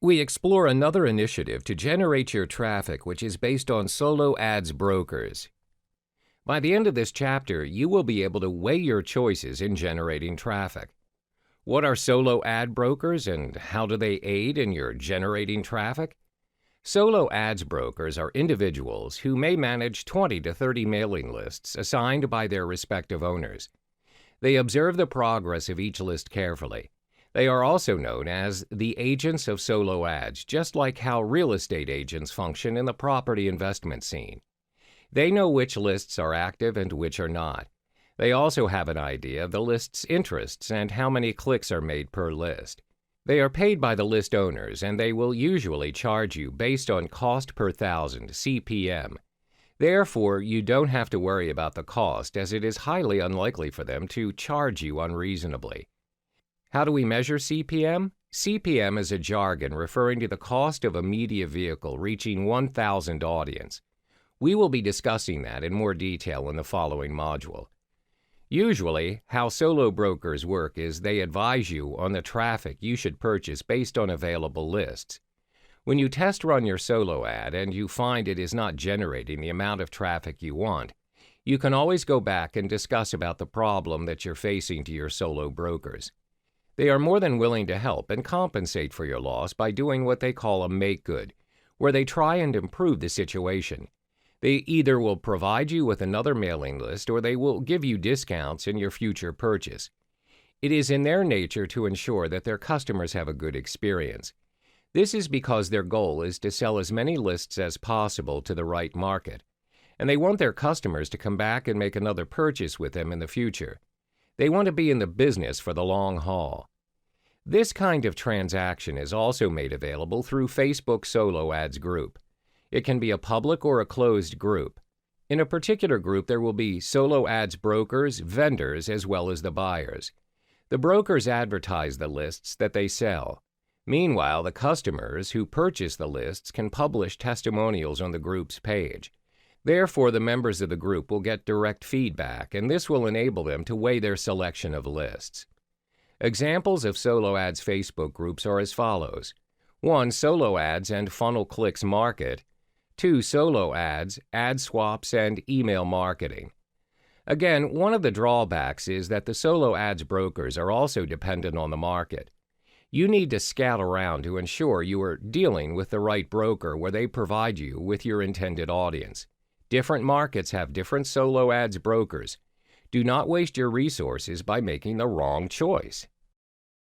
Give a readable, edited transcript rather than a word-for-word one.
We explore another initiative to generate your traffic, which is based on solo ads brokers. By the end of this chapter, you will be able to weigh your choices in generating traffic. What are solo ad brokers and how do they aid in your generating traffic? Solo ads brokers are individuals who may manage 20 to 30 mailing lists assigned by their respective owners. They observe the progress of each list carefully. They are also known as the agents of solo ads, just like how real estate agents function in the property investment scene. They know which lists are active and which are not. They also have an idea of the list's interests and how many clicks are made per list. They are paid by the list owners, and they will usually charge you based on cost per thousand, CPM. Therefore, you don't have to worry about the cost, as it is highly unlikely for them to charge you unreasonably. How do we measure CPM? CPM is a jargon referring to the cost of a media vehicle reaching 1,000 audience. We will be discussing that in more detail in the following module. Usually, how solo brokers work is they advise you on the traffic you should purchase based on available lists. When you test run your solo ad and you find it is not generating the amount of traffic you want, you can always go back and discuss about the problem that you're facing to your solo brokers. They are more than willing to help and compensate for your loss by doing what they call a make good, where they try and improve the situation. They either will provide you with another mailing list or they will give you discounts in your future purchase. It is in their nature to ensure that their customers have a good experience. This is because their goal is to sell as many lists as possible to the right market, and they want their customers to come back and make another purchase with them in the future. They want to be in the business for the long haul. This kind of transaction is also made available through Facebook Solo Ads Group. It can be a public or a closed group. In a particular group, there will be solo ads brokers, vendors, as well as the buyers. The brokers advertise the lists that they sell. Meanwhile, the customers who purchase the lists can publish testimonials on the group's page. Therefore, the members of the group will get direct feedback, and this will enable them to weigh their selection of lists. Examples of solo ads Facebook groups are as follows. 1. Solo ads and funnel clicks market. 2. Solo ads, ad swaps, and email marketing. Again, one of the drawbacks is that the solo ads brokers are also dependent on the market. You need to scout around to ensure you are dealing with the right broker where they provide you with your intended audience. Different markets have different solo ads brokers. Do not waste your resources by making the wrong choice.